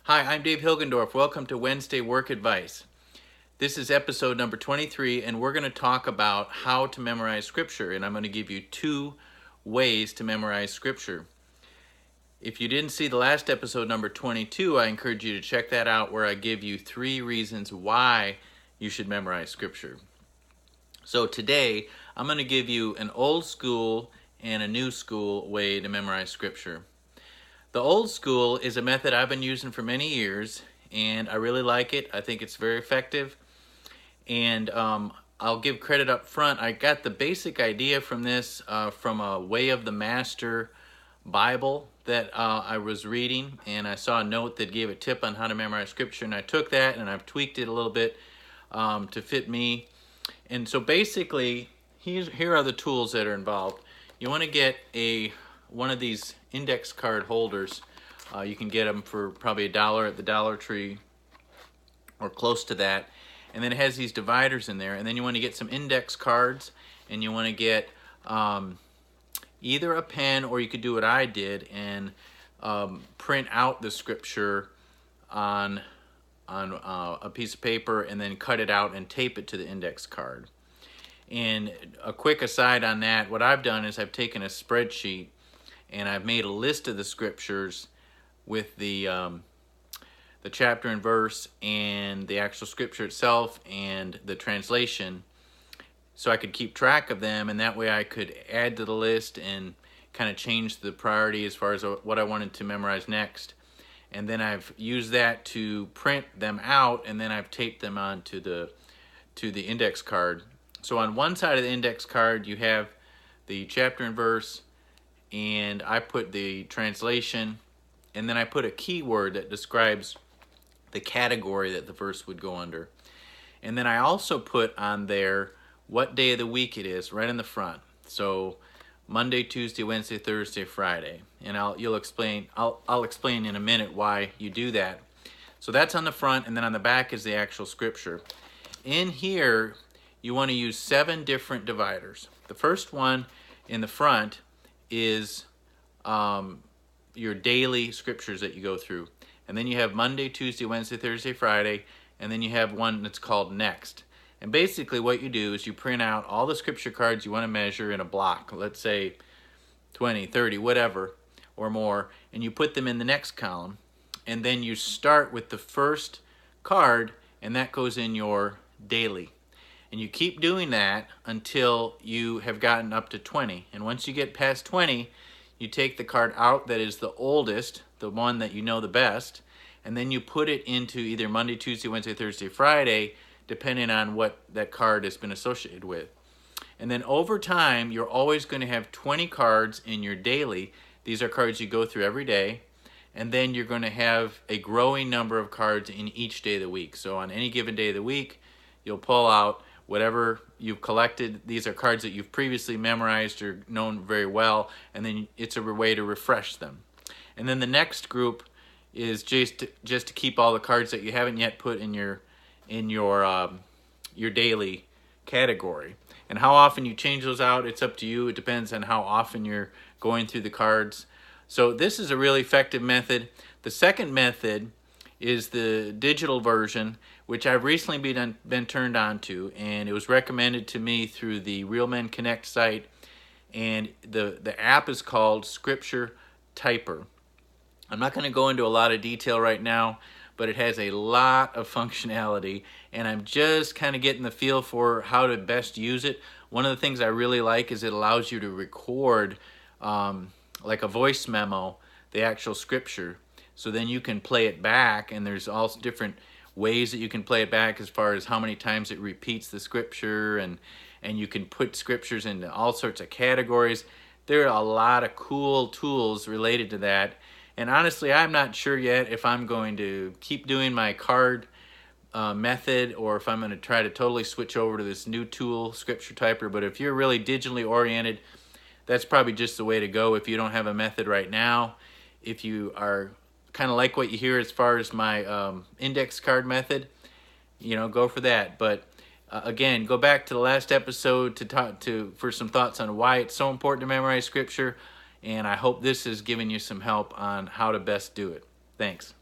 Hi, I'm Dave Hilgendorf. Welcome to Wednesday Work Advice. This is episode number 23, and we're going to talk about how to memorize Scripture, and I'm going to give you 2 ways to memorize Scripture. If you didn't see the last episode, number 22, I encourage you to check that out, where I give you 3 reasons why you should memorize Scripture. So today, I'm going to give you an old school and a new school way to memorize Scripture. The old school is a method I've been using for many years, and I really like it. I think it's very effective, and I'll give credit up front. I got the basic idea from this from a Way of the Master Bible that I was reading, and I saw a note that gave a tip on how to memorize Scripture, and I took that and I've tweaked it a little bit to fit me. And so basically, here are the tools that are involved. You want to get one of these index card holders. You can get them for probably $1 at the Dollar Tree or close to that. And then it has these dividers in there. And then you want to get some index cards, and you want to get either a pen, or you could do what I did and print out the scripture on a piece of paper and then cut it out and tape it to the index card. And a quick aside on that, what I've done is I've taken a spreadsheet and I've made a list of the scriptures with the chapter and verse and the actual scripture itself and the translation, so I could keep track of them, and that way I could add to the list and kind of change the priority as far as what I wanted to memorize next. And then I've used that to print them out, and then I've taped them onto the index card. So on one side of the index card you have the chapter and verse, and I put the translation, and then I put a keyword that describes the category that the verse would go under. And then I also put on there what day of the week it is right in the front. So Monday, Tuesday, Wednesday, Thursday, Friday. And I'll explain in a minute why you do that. So that's on the front, and then on the back is the actual scripture. In here, you want to use 7 different dividers. The first one in the front is your daily scriptures that you go through. And then you have Monday, Tuesday, Wednesday, Thursday, Friday, and then you have one that's called Next. And basically what you do is you print out all the scripture cards you want to measure in a block, let's say 20, 30, whatever, or more, and you put them in the next column. And then you start with the first card, and that goes in your daily. And you keep doing that until you have gotten up to 20. And once you get past 20, you take the card out that is the oldest, the one that you know the best, and then you put it into either Monday, Tuesday, Wednesday, Thursday, Friday, depending on what that card has been associated with. And then over time, you're always going to have 20 cards in your daily. These are cards you go through every day. And then you're going to have a growing number of cards in each day of the week. So on any given day of the week, you'll pull out whatever you've collected. These are cards that you've previously memorized or known very well, and then it's a way to refresh them. And then the next group is just to keep all the cards that you haven't yet put in your daily category. And how often you change those out, it's up to you. It depends on how often you're going through the cards. So this is a really effective method. The second method is the digital version, which I've recently been turned on to, and it was recommended to me through the Real Men Connect site, and the app is called Scripture Typer. I'm not going to go into a lot of detail right now, but it has a lot of functionality, and I'm just kind of getting the feel for how to best use it. One of the things I really like is it allows you to record, like a voice memo, the actual scripture. So then you can play it back, and there's all different ways that you can play it back as far as how many times it repeats the scripture, and you can put scriptures into all sorts of categories. There are a lot of cool tools related to that. And honestly, I'm not sure yet if I'm going to keep doing my card method, or if I'm going to try to totally switch over to this new tool, Scripture Typer. But if you're really digitally oriented, that's probably just the way to go if you don't have a method right now. If you are kind of like what you hear as far as my index card method, go for that. But again, go back to the last episode for some thoughts on why it's so important to memorize Scripture. And I hope this has given you some help on how to best do it. Thanks.